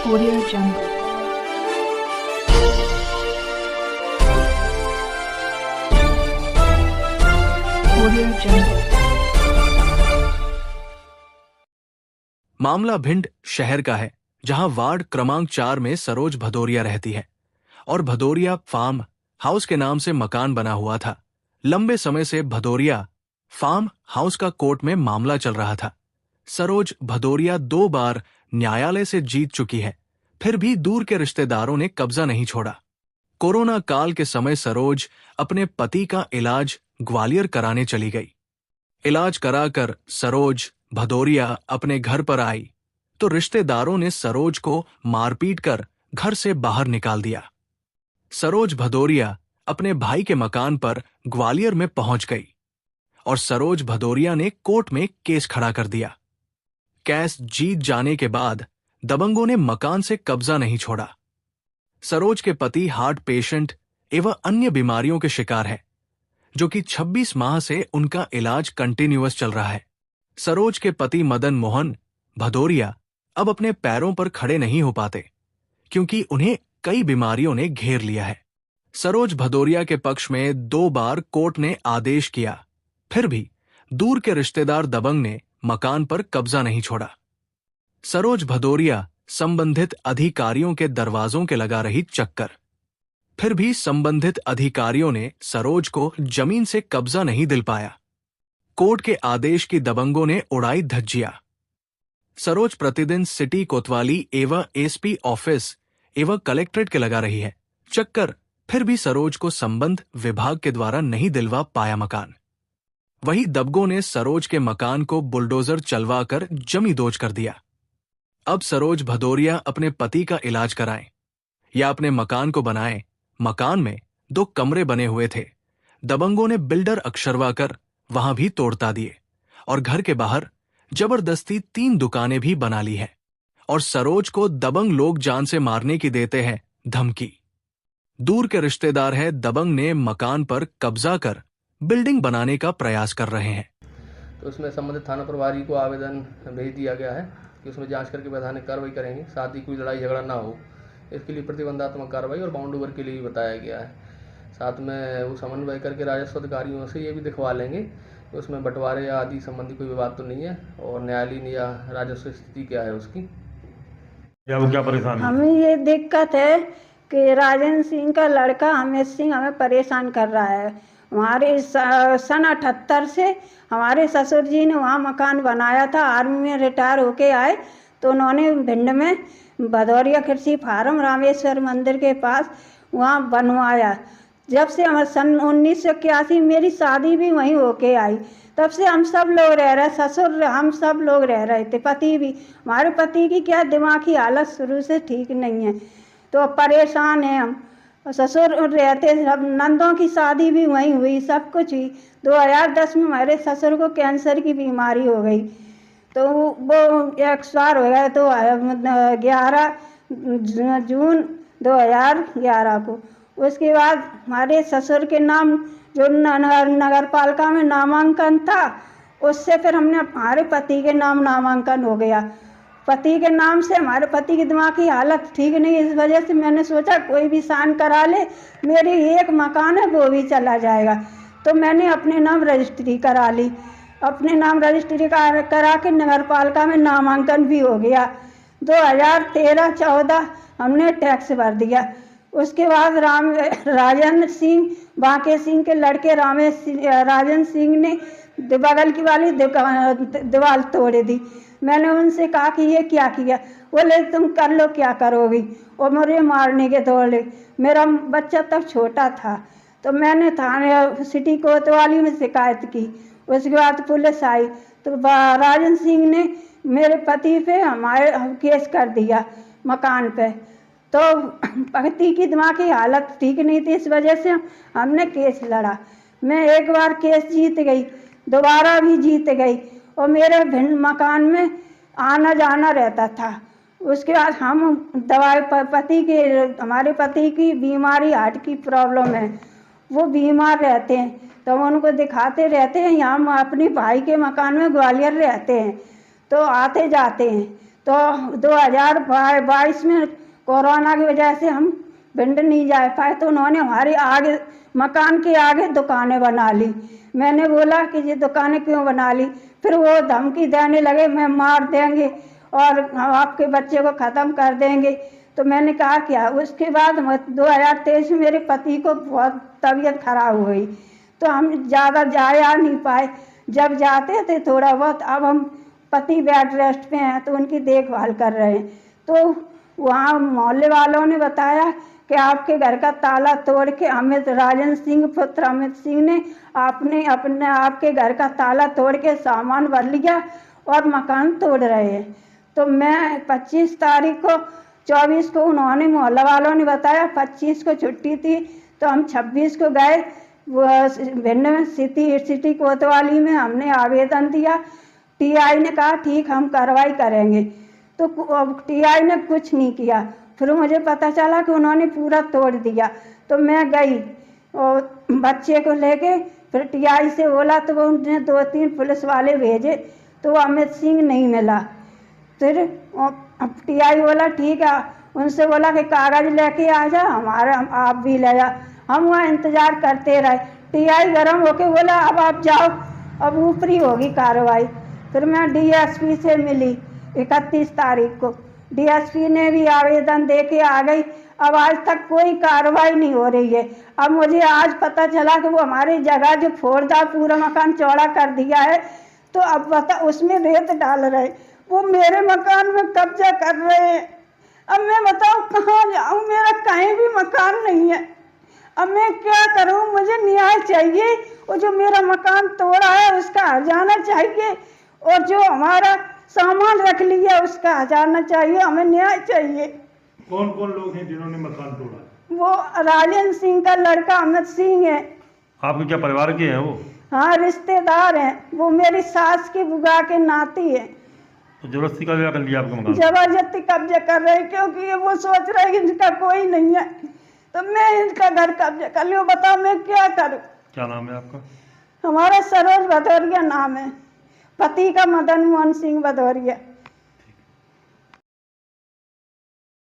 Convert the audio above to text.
Audio Jungle. Audio Jungle. मामला भिंड शहर का है, जहां वार्ड क्रमांक 4 में सरोज भदौरिया रहती है और भदौरिया फार्म हाउस के नाम से मकान बना हुआ था। लंबे समय से भदौरिया फार्म हाउस का कोर्ट में मामला चल रहा था। सरोज भदौरिया 2 बार न्यायालय से जीत चुकी है, फिर भी दूर के रिश्तेदारों ने कब्जा नहीं छोड़ा। कोरोना काल के समय सरोज अपने पति का इलाज ग्वालियर कराने चली गई। इलाज कराकर सरोज भदौरिया अपने घर पर आई तो रिश्तेदारों ने सरोज को मारपीट कर घर से बाहर निकाल दिया। सरोज भदौरिया अपने भाई के मकान पर ग्वालियर में पहुंच गई और सरोज भदौरिया ने कोर्ट में केस खड़ा कर दिया। केस जीत जाने के बाद दबंगों ने मकान से कब्जा नहीं छोड़ा। सरोज के पति हार्ट पेशेंट एवं अन्य बीमारियों के शिकार है, जो कि 26 माह से उनका इलाज कंटिन्यूअस चल रहा है। सरोज के पति मदन मोहन भदौरिया अब अपने पैरों पर खड़े नहीं हो पाते, क्योंकि उन्हें कई बीमारियों ने घेर लिया है। सरोज भदौरिया के पक्ष में 2 बार कोर्ट ने आदेश किया, फिर भी दूर के रिश्तेदार दबंग ने मकान पर कब्जा नहीं छोड़ा। सरोज भदौरिया संबंधित अधिकारियों के दरवाजों के लगा रही चक्कर, फिर भी संबंधित अधिकारियों ने सरोज को जमीन से कब्जा नहीं दिल पाया। कोर्ट के आदेश की दबंगों ने उड़ाई धज्जियां। सरोज प्रतिदिन सिटी कोतवाली एवं एसपी ऑफिस एवं कलेक्ट्रेट के लगा रही है चक्कर, फिर भी सरोज को संबंध विभाग के द्वारा नहीं दिलवा पाया मकान। वही दबंगों ने सरोज के मकान को बुलडोजर चलवाकर जमी दोज कर दिया। अब सरोज भदौरिया अपने पति का इलाज कराएं या अपने मकान को बनाएं। मकान में 2 कमरे बने हुए थे, दबंगों ने बिल्डर अक्षरवा कर वहां भी तोड़ता दिए और घर के बाहर जबरदस्ती 3 दुकानें भी बना ली है और सरोज को दबंग लोग जान से मारने की देते हैं धमकी। दूर के रिश्तेदार है दबंग ने मकान पर कब्जा कर बिल्डिंग बनाने का प्रयास कर रहे हैं। तो उसमें संबंधित थाना प्रभारी को आवेदन भेज दिया गया है कि उसमें जांच करके वैधानिक कार्रवाई करेंगे, साथ ही कोई लड़ाई झगड़ा ना हो, इसके लिए प्रतिबंधात्मक कार्रवाई और बाउंड ओवर के लिए भी बताया गया है। साथ में वो समन्वय करके राजस्व अधिकारियों से ये भी दिखवा लेंगे कि उसमें बंटवारे या आदि संबंधी कोई विवाद तो नहीं है और न्यायालयीन या राजस्व स्थिति क्या है उसकी। या वो क्या परेशान है? हमें ये दिक्कत है कि राजन सिंह का लड़का हमेश सिंह हमें परेशान कर रहा है। हमारे सन 78 से हमारे ससुर जी ने वहाँ मकान बनाया था, आर्मी में रिटायर होके आए तो उन्होंने भिंड में भदौरिया कृषि फार्म रामेश्वर मंदिर के पास वहाँ बनवाया। जब से हम सन 1981 मेरी शादी भी वहीं होके आई, तब से हम सब लोग रह रहे, ससुर हम सब लोग रह रहे थे, पति भी। हमारे पति की क्या दिमागी हालत शुरू से ठीक नहीं है, तो परेशान हैं हम। ससुर रहते, सब नंदों की शादी भी वहीं हुई, सब कुछ हुई। 2010 में हमारे ससुर को कैंसर की बीमारी हो गई, तो वो एक्सपायर हो गए। तो 11 जून 2011 को उसके बाद हमारे ससुर के नाम जो नगर पालिका में नामांकन था, उससे फिर हमने हमारे पति के नाम नामांकन हो गया। पति के नाम से हमारे पति की दिमाग की हालत ठीक नहीं, इस वजह से मैंने सोचा कोई भी साइन करा ले, मेरी एक मकान है वो भी चला जाएगा। तो मैंने अपने नाम रजिस्ट्री करा ली, अपने नाम रजिस्ट्री करा के नगर पालिका में नामांकन भी हो गया। 2013-14 हमने टैक्स भर दिया। उसके बाद राजन सिंह बांके सिंह के लड़के राजन सिंह ने बगल की वाली दीवार तोड़ दी। मैंने उनसे कहा कि ये क्या किया, बोले तुम कर लो क्या करोगी, और मुझे मारने के दौड़े। मेरा बच्चा तब छोटा था, तो मैंने थाने सिटी कोतवाली में शिकायत की। उसके बाद पुलिस आई तो राजन सिंह ने मेरे पति पे हमारे केस कर दिया मकान पे। तो पति की दिमागी हालत ठीक नहीं थी, इस वजह से हमने केस लड़ा। मैं एक बार केस जीत गई, दोबारा भी जीत गई, और मेरे भिंड मकान में आना जाना रहता था। उसके बाद हम दवाई हमारे पति की बीमारी हार्ट की प्रॉब्लम है, वो बीमार रहते हैं, तो हम उनको दिखाते रहते हैं। यहाँ हम अपने भाई के मकान में ग्वालियर रहते हैं, तो आते जाते हैं। तो 2022 में कोरोना की वजह से हम भिंड नहीं जा पाए, तो उन्होंने हमारे आगे मकान के आगे दुकानें बना ली। मैंने बोला कि ये दुकानें क्यों बना ली? फिर वो धमकी देने लगे, मैं मार देंगे और हम आपके बच्चे को ख़त्म कर देंगे। तो मैंने कहा क्या? उसके बाद 2023 में मेरे पति को बहुत तबीयत खराब हो गई, तो हम ज़्यादा जा नहीं पाए। जब जाते थे थोड़ा बहुत, अब हम पति बेड रेस्ट पे हैं तो उनकी देखभाल कर रहे हैं। तो वहाँ मोहल्ले वालों ने बताया कि आपके घर का ताला तोड़ के राजन सिंह पुत्र अमित सिंह ने आपके घर का ताला तोड़ के सामान भर लिया और मकान तोड़ रहे हैं। तो मैं 25 तारीख को 24 को उन्होंने मोहल्ला वालों ने बताया, 25 को छुट्टी थी, तो हम 26 को गए भिंड में सिटी कोतवाली में हमने आवेदन दिया। टीआई ने कहा ठीक हम कार्रवाई करेंगे, तो टीआई ने कुछ नहीं किया। फिर मुझे पता चला कि उन्होंने पूरा तोड़ दिया, तो मैं गई और बच्चे को लेके फिर टीआई से बोला, तो वो उन्होंने 2-3 पुलिस वाले भेजे, तो अमित सिंह नहीं मिला। फिर टीआई बोला ठीक है, उनसे बोला कि कागज लेके आ जा, आप भी ले जा। हम वहाँ इंतज़ार करते रहे। टीआई गरम होके बोला अब आप जाओ, अब ऊपरी होगी कार्रवाई। फिर मैं डीएसपी से मिली 31 तारीख को, डीएसपी ने भी आवेदन दे के आ गई। अब आज तक कोई कार्रवाई नहीं हो रही है। अब मुझे आज पता चला कि वो हमारी जगह जो फोड़दार पूरा मकान चौड़ा कर दिया है, तो अब बता उसमें रेत डाल रहे, वो मेरे मकान में कब्जा कर रहे हैं। अब मैं बताऊँ कहाँ जाऊँ? मेरा कहीं भी मकान नहीं है। अब मैं क्या करूँ? मुझे न्याय चाहिए, और जो मेरा मकान तोड़ा है उसका हर्जाना चाहिए, और जो हमारा सामान रख लिया उसका हर्जाना चाहिए। हमें न्याय चाहिए। कौन कौन लोग हैं जिन्होंने मकान तोड़ा? वो राजन सिंह का लड़का अमित सिंह है। आपके क्या परिवार के हैं वो? हाँ, रिश्तेदार हैं। वो मेरी सास की बुआ के नाती है। तो जबरदस्ती कब्जा कर लिया आपका मकान? जबरदस्ती कब्जा कर रहे हैं, क्योंकि वो सोच रहे हैं कि इनका कोई नहीं है, तो मैं इनका घर कब्जा कर लियो। बताओ मैं क्या करूं? क्या नाम है आपका? हमारा सरोज भदौरिया नाम है, पति का मदन मोहन सिंह भदौरिया।